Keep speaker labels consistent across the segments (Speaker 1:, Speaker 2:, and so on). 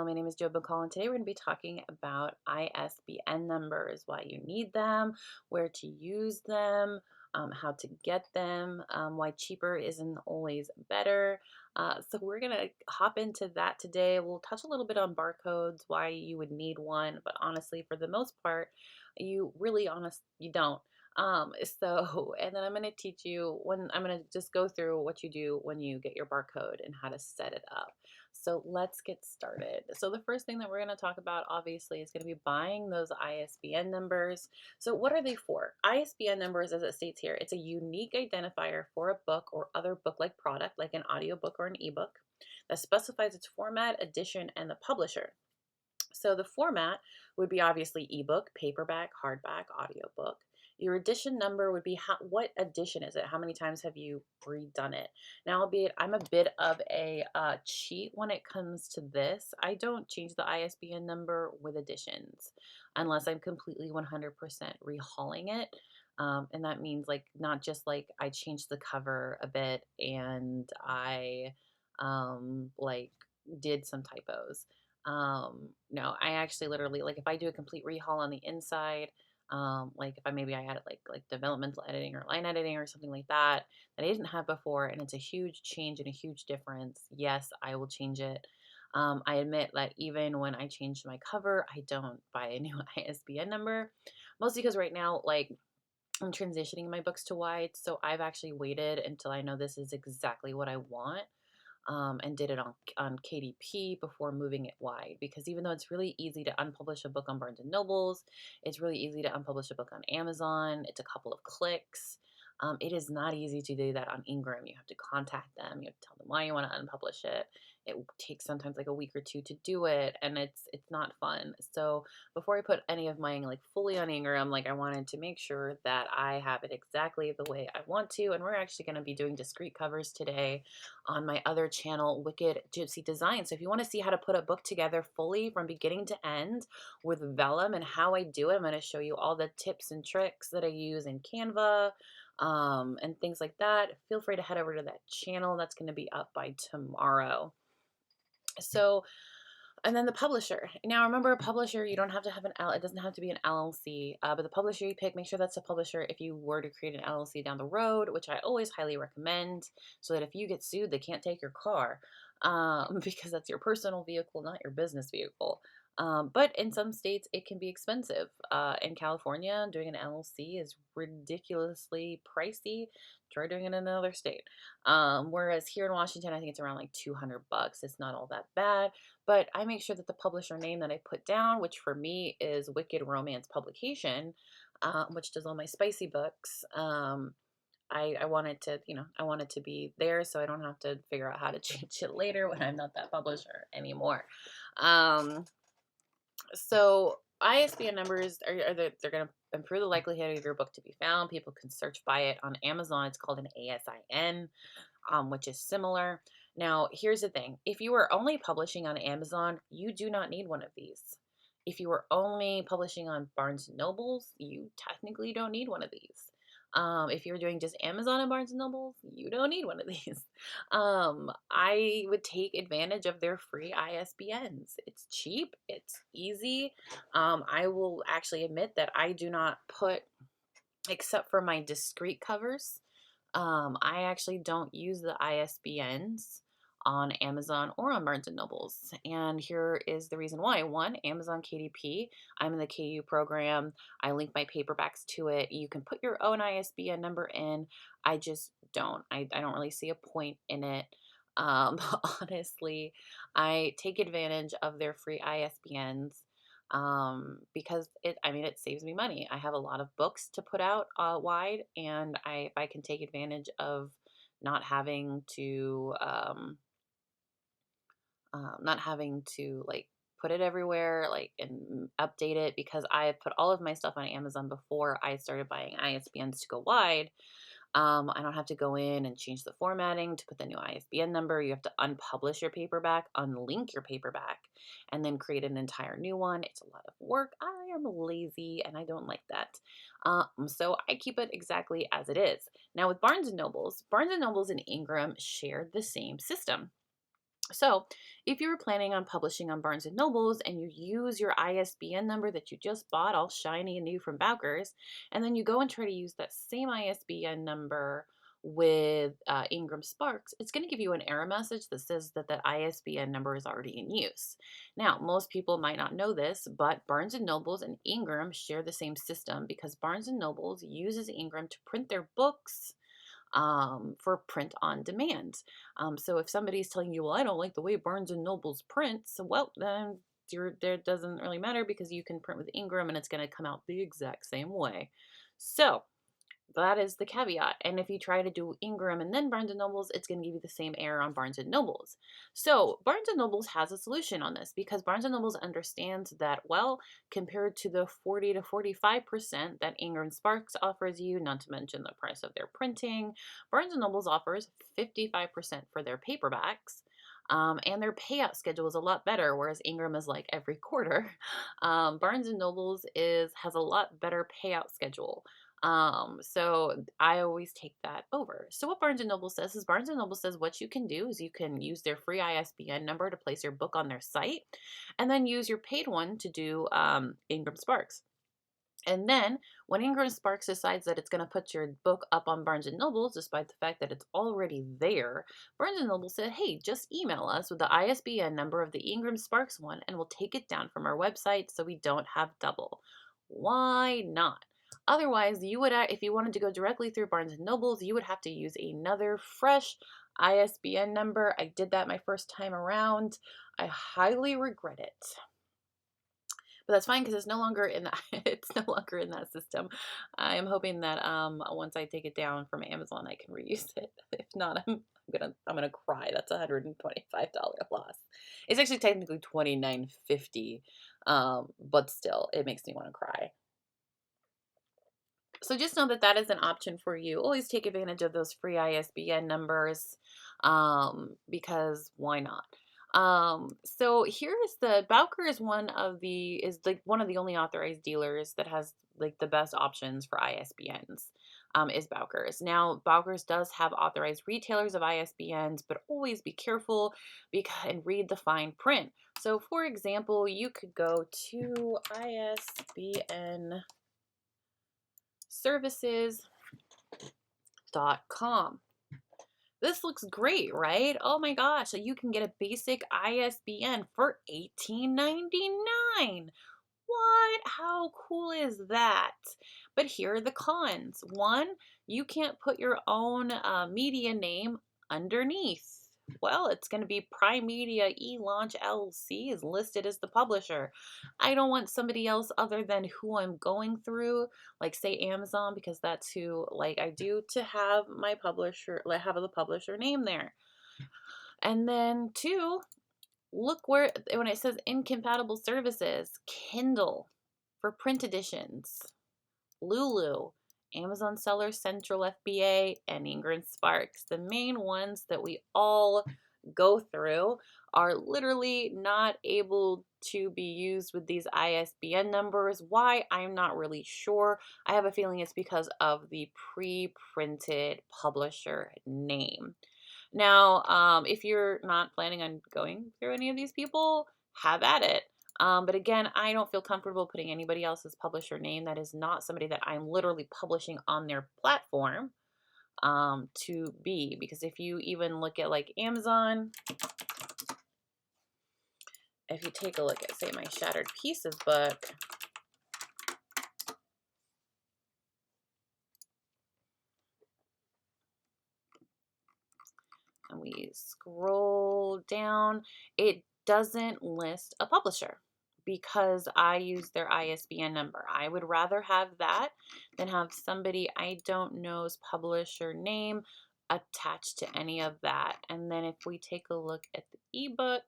Speaker 1: My name is Jo McCall, and today we're going to be talking about ISBN numbers, why you need them, where to use them, how to get them, why cheaper isn't always better. So we're going to hop into that today. We'll touch a little bit on barcodes, why you would need one, but honestly, for the most part, you don't. And then I'm going to teach you I'm going to just go through what you do when you get your barcode and how to set it up. So let's get started. So the first thing that we're going to talk about, obviously, is going to be buying those ISBN numbers. So what are they for? ISBN numbers, as it states here, it's a unique identifier for a book or other book-like product, like an audiobook or an ebook, that specifies its format, edition, and the publisher. So the format would be obviously ebook, paperback, hardback, audiobook. Your edition number would be what edition is it? How many times have you redone it? Now, albeit I'm a bit of a cheat when it comes to this. I don't change the ISBN number with editions unless I'm completely 100% rehauling it. And that means like not just like I changed the cover a bit and I like did some typos. No, I actually literally like if I do a complete rehaul on the inside, like if I had like developmental editing or line editing or something like that I didn't have before, and it's a huge change and a huge difference. Yes, I will change it. I admit that even when I change my cover, I don't buy a new ISBN number, mostly because right now, like I'm transitioning my books to wide, so I've actually waited until I know this is exactly what I want and did it on KDP before moving it wide, because even though it's really easy to unpublish a book on Barnes and Nobles, it's really easy to unpublish a book on Amazon. It's a couple of clicks. It is not easy to do that on Ingram. You have to contact them. You have to tell them why you want to unpublish it. It takes sometimes like a week or two to do it, and it's not fun. So before I put any of mine like fully on Ingram, like I wanted to make sure that I have it exactly the way I want to. And we're actually going to be doing discrete covers today on my other channel, Wicked Gypsy Design. So if you want to see how to put a book together fully from beginning to end with Vellum and how I do it, I'm going to show you all the tips and tricks that I use in Canva and things like that. Feel free to head over to that channel. That's going to be up by tomorrow. So, and then the publisher. Now, remember, a publisher, you don't have to have it doesn't have to be an LLC, but the publisher you pick, make sure that's a publisher if you were to create an LLC down the road, which I always highly recommend, so that if you get sued, they can't take your car, because that's your personal vehicle, not your business vehicle. But in some states, it can be expensive. In California, doing an LLC is ridiculously pricey. Try doing it in another state. Whereas here in Washington, I think it's around like $200. It's not all that bad, but I make sure that the publisher name that I put down, which for me is Wicked Romance Publication, which does all my spicy books. I wanted to, I wanted to be there so I don't have to figure out how to change it later when I'm not that publisher anymore. So ISBN numbers they're going to improve the likelihood of your book to be found. People can search by it on Amazon. It's called an ASIN, which is similar. Now, here's the thing. If you are only publishing on Amazon, you do not need one of these. If you are only publishing on Barnes& and Nobles, you technically don't need one of these. If you're doing just Amazon and Barnes& and Nobles, you don't need one of these. I would take advantage of their free ISBNs. It's cheap. It's easy. I will actually admit that I do not put, except for my discrete covers, I actually don't use the ISBNs on Amazon or on Barnes and Nobles. And here is the reason why. One, Amazon KDP. I'm in the KU program. I link my paperbacks to it. You can put your own ISBN number in. I just don't. I don't really see a point in it. Honestly, I take advantage of their free ISBNs because it saves me money. I have a lot of books to put out wide, and if I can take advantage of not having to like put it everywhere, like, and update it, because I put all of my stuff on Amazon before I started buying ISBNs to go wide. I don't have to go in and change the formatting to put the new ISBN number. You have to unpublish your paperback, unlink your paperback, and then create an entire new one. It's a lot of work. I am lazy and I don't like that. So I keep it exactly as it is. Now with Barnes and Nobles and Ingram share the same system. So, if you were planning on publishing on Barnes and Nobles and you use your ISBN number that you just bought, all shiny and new from Bowker's, and then you go and try to use that same ISBN number with Ingram Sparks, it's going to give you an error message that says that that ISBN number is already in use. Now, most people might not know this, but Barnes and Nobles and Ingram share the same system because Barnes and Nobles uses Ingram to print their books for print on demand. So if somebody's telling you, well, I don't like the way Barnes and Nobles prints, well, then there doesn't really matter because you can print with Ingram and it's going to come out the exact same way. So that is the caveat. And if you try to do Ingram and then Barnes and Nobles, it's going to give you the same error on Barnes and Nobles. So Barnes and Nobles has a solution on this because Barnes and Nobles understands that, well, compared to the 40 to 45% that Ingram Sparks offers you, not to mention the price of their printing, Barnes and Nobles offers 55% for their paperbacks. And their payout schedule is a lot better, whereas Ingram is like every quarter. Barnes and Nobles has a lot better payout schedule. So I always take that over. So what Barnes and Noble says is Barnes and Noble says what you can do is you can use their free ISBN number to place your book on their site, and then use your paid one to do Ingram Sparks. And then when Ingram Sparks decides that it's going to put your book up on Barnes and Noble, despite the fact that it's already there, Barnes and Noble said, hey, just email us with the ISBN number of the Ingram Sparks one and we'll take it down from our website so we don't have double. Why not? Otherwise, you would, if you wanted to go directly through Barnes and Nobles, you would have to use another fresh ISBN number. I did that my first time around. I highly regret it. But that's fine because it's no longer in that it's no longer in that system. I am hoping that once I take it down from Amazon, I can reuse it. If not, I'm gonna cry. That's $125 loss. It's actually technically $29.50, but still, it makes me want to cry. So just know that that is an option for you. Always take advantage of those free ISBN numbers because why not? So here's the Bowker is one of the only authorized dealers that has like the best options for ISBNs. Is Bowker's. Now, Bowker's does have authorized retailers of ISBNs, but always be careful and read the fine print. So, for example, you could go to ISBN services.com. This looks great, right? Oh my gosh, so you can get a basic ISBN for $18.99. What? How cool is that? But here are the cons. One, you can't put your own media name underneath. Well, it's going to be Prime Media eLaunch LLC is listed as the publisher. I don't want somebody else other than who I'm going through, like say Amazon, because that's who like I do to have my publisher, have the publisher name there. And then two, look where when it says incompatible services, Kindle for print editions, Lulu, Amazon Seller Central FBA, and Ingram Sparks. The main ones that we all go through are literally not able to be used with these ISBN numbers. Why? I'm not really sure. I have a feeling it's because of the pre-printed publisher name. Now, if you're not planning on going through any of these people, have at it. But again, I don't feel comfortable putting anybody else's publisher name that is not somebody that I'm literally publishing on their platform to be. Because if you even look at like Amazon, if you take a look at, say, my Shattered Pieces book, and we scroll down, it doesn't list a publisher because I use their ISBN number. I would rather have that than have somebody I don't know's publisher name attached to any of that. And then if we take a look at the ebook,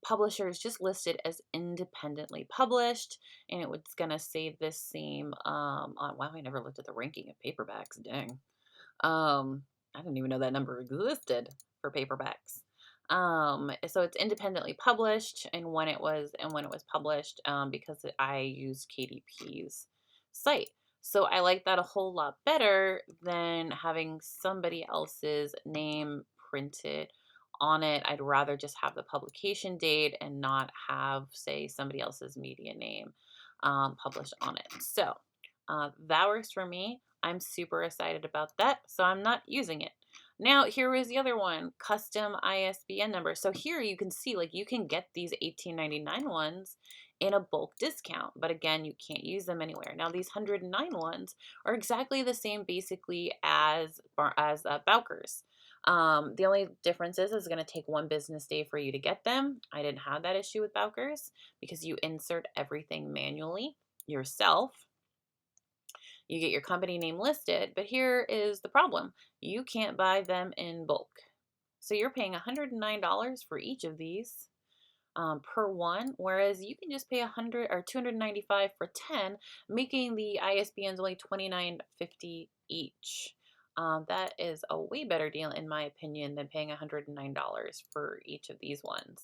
Speaker 1: publisher is just listed as independently published, and it's gonna say this same wow, I never looked at the ranking of paperbacks. Dang. I didn't even know that number existed for paperbacks. So it's independently published and when it was published, because I used KDP's site. So I like that a whole lot better than having somebody else's name printed on it. I'd rather just have the publication date and not have, say, somebody else's media name published on it. So that works for me. I'm super excited about that. So I'm not using it. Now, here is the other one, custom ISBN number. So here you can see, like, you can get these $18.99 ones in a bulk discount, but again, you can't use them anywhere. Now, these 109 ones are exactly the same, basically, as Bowker's. The only difference is it's going to take 1 business day for you to get them. I didn't have that issue with Bowker's because you insert everything manually yourself. You get your company name listed, but here is the problem. You can't buy them in bulk. So you're paying $109 for each of these per one, whereas you can just pay 100 or 295 for 10, making the ISBNs only $29.50 each. That is a way better deal, in my opinion, than paying $109 for each of these ones.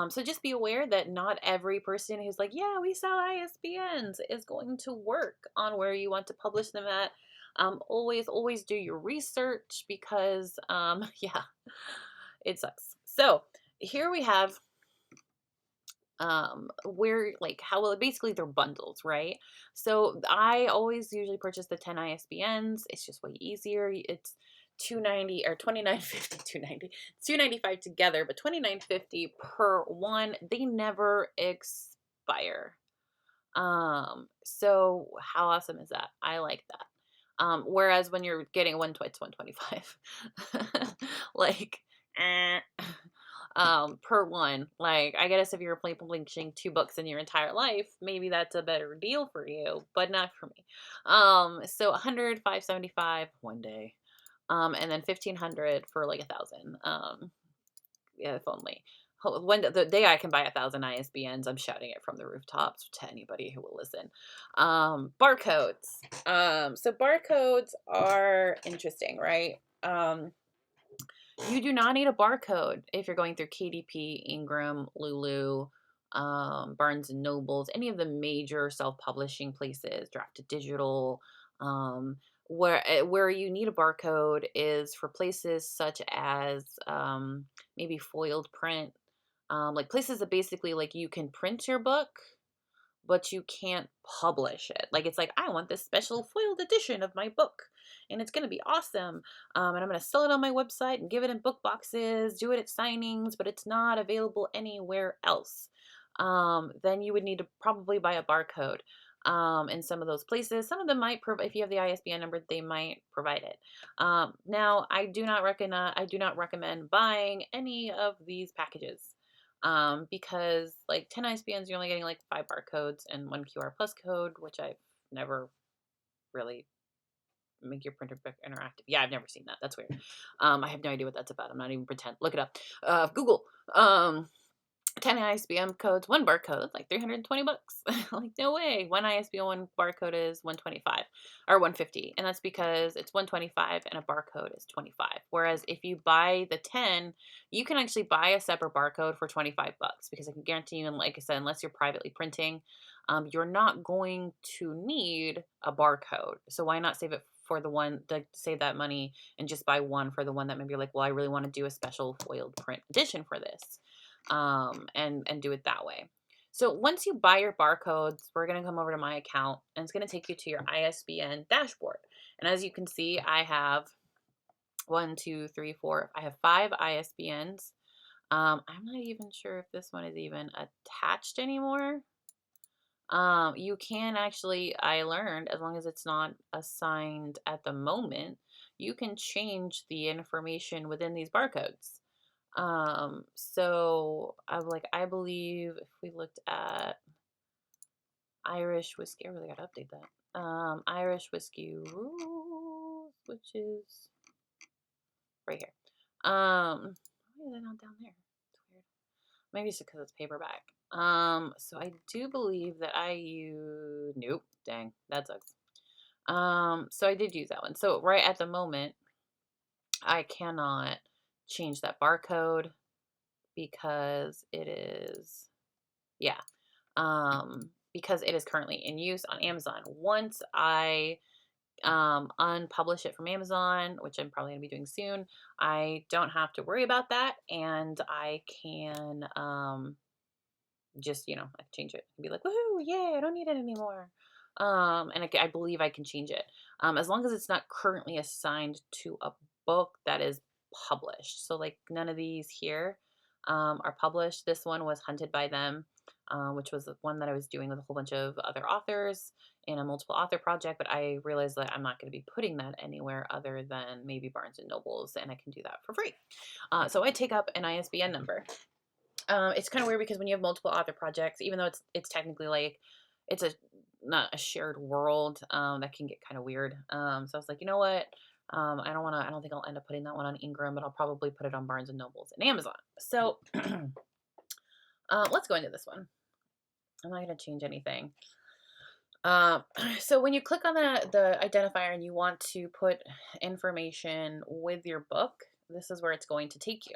Speaker 1: So just be aware that not every person who's like, yeah, we sell ISBNs is going to work on where you want to publish them at. Always do your research because, yeah, it sucks. So here we have where, like, how, well, basically they're bundles, right? So I always usually purchase the 10 ISBNs. It's just way easier. It's 290 or 29.50, 290, 295 together, but 29.50 per one. They never expire. So how awesome is that? I like that. Whereas when you're getting it's 125. Like, eh. Per one. Like, I guess if you're publishing 2 books in your entire life, maybe that's a better deal for you, but not for me. So 100, 575 one day. And then 1,500 for like 1,000. Yeah, if only. When the day I can buy 1,000 ISBNs, I'm shouting it from the rooftops to anybody who will listen. Barcodes. So barcodes are interesting, right? You do not need a barcode if you're going through KDP, Ingram, Lulu, Barnes and Nobles, any of the major self-publishing places, Drafted Digital. Where you need a barcode is for places such as maybe foiled print, like places that basically, like, you can print your book, but you can't publish it. Like, it's like, I want this special foiled edition of my book, and it's going to be awesome. And I'm going to sell it on my website and give it in book boxes, do it at signings, but it's not available anywhere else. Then you would need to probably buy a barcode in some of those places. Some of them might provide, if you have the ISBN number, they might provide it. Now, I do not recommend buying any of these packages. Because like 10 ISBNs, you're only getting like 5 barcodes and 1 QR plus code, which I've never really make your printer book interactive. Yeah, I've never seen that. That's weird. I have no idea what that's about. I'm not even pretend. Look it up. Google. 10 ISBN codes, 1 barcode, like $320. Like, no way. 1 ISBN, 1 barcode is 125 or 150. And that's because it's 125 and a barcode is 25. Whereas if you buy the 10, you can actually buy a separate barcode for $25 because I can guarantee you, and like I said, unless you're privately printing, you're not going to need a barcode. So why not save it for the one to save that money and just buy one for the one that maybe you're like, well, I really want to do a special foiled print edition for this. And do it that way. So once you buy your barcodes, we're going to come over to my account and it's going to take you to your ISBN dashboard. And as you can see, I have 1, 2, 3, 4. I have 5 ISBNs. I'm not even sure if this one is even attached anymore. You can actually, I learned, as long as it's not assigned at the moment, you can change the information within these barcodes. So I believe if we looked at Irish whiskey, I really gotta update that. Irish whiskey rules, which is right here. Why is it not down there? It's weird. Maybe it's because it's paperback. So I do believe that I use, nope, dang, that sucks. So I did use that one. So right at the moment, I cannot change that barcode because it is, yeah. because it is currently in use on Amazon. Once I unpublish it from Amazon, which I'm probably going to be doing soon, I don't have to worry about that. And I can just, I can change it and be like, woohoo, yay, I don't need it anymore. And I believe I can change it as long as it's not currently assigned to a book that is published. So, like, none of these here are published. This one was Hunted by Them, which was the one that I was doing with a whole bunch of other authors in a multiple author project. But I realized that I'm not going to be putting that anywhere other than maybe Barnes and Nobles, and I can do that for free. So I take up an ISBN number. It's kind of weird because when you have multiple author projects, even though it's technically like it's not a shared world, that can get kind of weird. So I was like, you know what? I don't think I'll end up putting that one on Ingram, but I'll probably put it on Barnes and Nobles and Amazon. So let's go into this one. I'm not going to change anything. So when you click on the identifier and you want to put information with your book, this is where it's going to take you.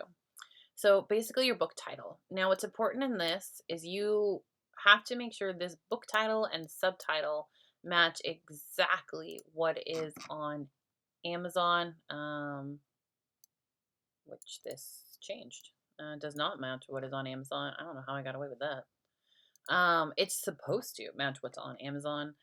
Speaker 1: So basically your book title. Now what's important in this is you have to make sure this book title and subtitle match exactly what is on Amazon, which this changed. Does not match what is on Amazon. I don't know how I got away with that. It's supposed to match what's on Amazon.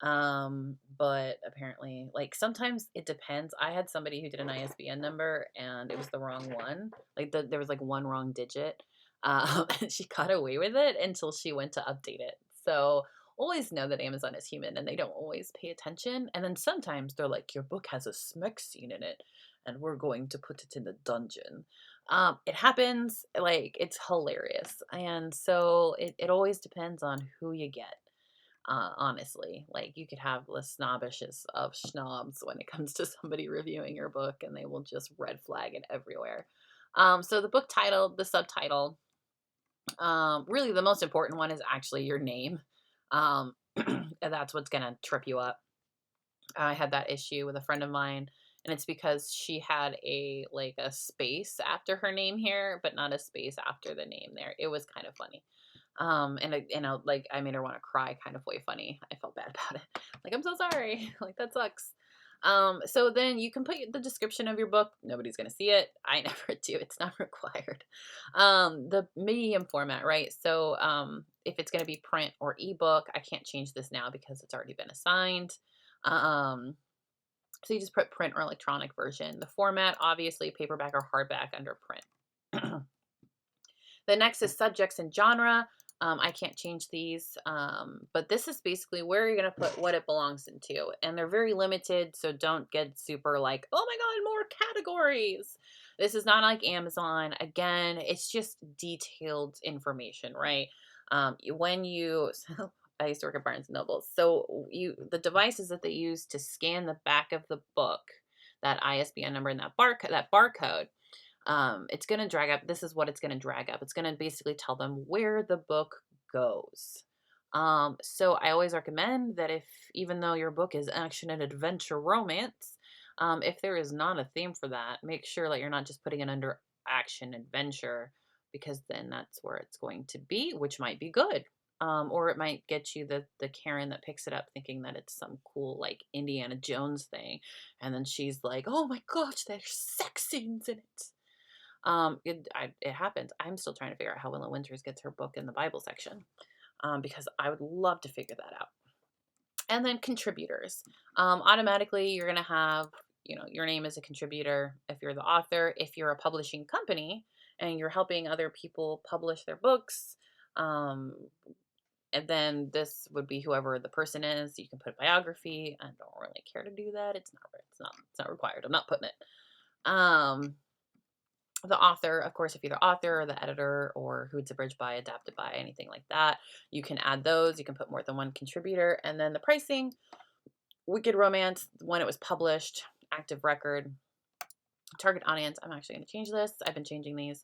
Speaker 1: But apparently, like, sometimes it depends. I had somebody who did an ISBN number and it was the wrong one. Like there was like one wrong digit. And she got away with it until she went to update it. So always know that Amazon is human and they don't always pay attention. And then sometimes they're like, your book has a smeg scene in it and we're going to put it in the dungeon. It happens, like, it's hilarious. And so it always depends on who you get. Honestly, like, you could have the snobbishest of snobs when it comes to somebody reviewing your book, and they will just red flag it everywhere. So the book title, the subtitle, really the most important one is actually your name. And that's what's gonna trip you up. I had that issue with a friend of mine, and it's because she had a space after her name here, but not a space after the name there. It was kind of funny. I made her want to cry, kind of way funny. I felt bad about it. Like, I'm so sorry. Like, that sucks. So then you can put the description of your book. Nobody's going to see it. I never do. It's not required. The medium format, right? So, if it's going to be print or ebook, I can't change this now because it's already been assigned. So you just put print or electronic version. The format, obviously paperback or hardback under print. The next is subjects and genre. I can't change these, but this is basically where you're going to put what it belongs into. And they're very limited, so don't get super like, oh my God, more categories. This is not like Amazon. Again, it's just detailed information, right? I used to work at Barnes and Noble. So the devices that they use to scan the back of the book, that ISBN number and that barcode, it's going to drag up. This is what it's going to drag up. It's going to basically tell them where the book goes. So I always recommend that even though your book is action and adventure romance, if there is not a theme for that, make sure that you're not just putting it under action adventure, because then that's where it's going to be, which might be good. Or it might get you the Karen that picks it up thinking that it's some cool, like, Indiana Jones thing. And then she's like, oh my gosh, there's sex scenes in it. It happens. I'm still trying to figure out how Willow Winters gets her book in the Bible section, because I would love to figure that out. And then contributors. Automatically, you're going to have, your name as a contributor if you're the author. If you're a publishing company and you're helping other people publish their books, and then this would be whoever the person is. You can put biography. I don't really care to do that. It's not required. I'm not putting it. The author, of course, if you're the author or the editor or who it's abridged by, adapted by, anything like that, you can add those. You can put more than one contributor. And then the pricing, Wicked Romance, when it was published, active record, target audience. I'm actually going to change this. I've been changing these.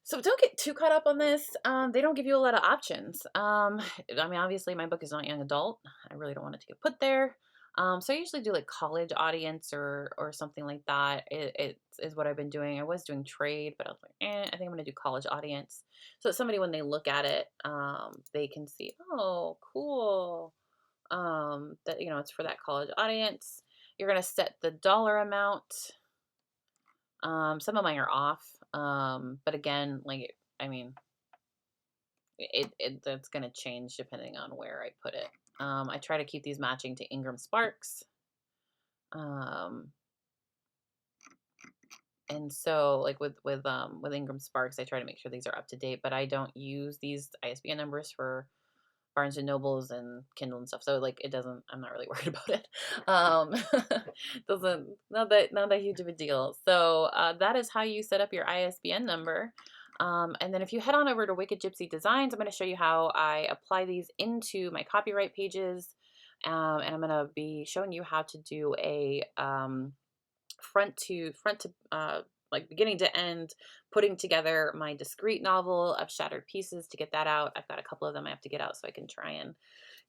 Speaker 1: So don't get too caught up on this. They don't give you a lot of options. Obviously my book is not young adult. I really don't want it to get put there. So I usually do like college audience or something like that. It is what I've been doing. I was doing trade, but I was like, I think I'm gonna do college audience. So that somebody when they look at it, they can see, oh, cool. That it's for that college audience. You're gonna set the dollar amount. Some of mine are off. But again, like I mean, it that's gonna change depending on where I put it. I try to keep these matching to Ingram Sparks. Um, and so like with Ingram Sparks, I try to make sure these are up to date, but I don't use these ISBN numbers for Barnes and Nobles and Kindle and stuff. So like it doesn't, I'm not really worried about it. Um, doesn't not that huge of a deal. So that is how you set up your ISBN number. And then if you head on over to Wicked Gypsy Designs, I'm going to show you how I apply these into my copyright pages. And I'm going to be showing you how to do a front to like beginning to end, putting together my discrete novel of Shattered Pieces to get that out. I've got a couple of them I have to get out so I can try and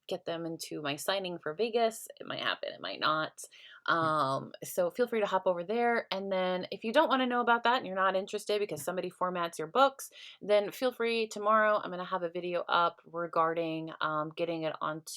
Speaker 1: get them into my signing for Vegas. It might happen, it might not. So feel free to hop over there. And then if you don't want to know about that and you're not interested because somebody formats your books, then feel free tomorrow. I'm going to have a video up regarding getting it onto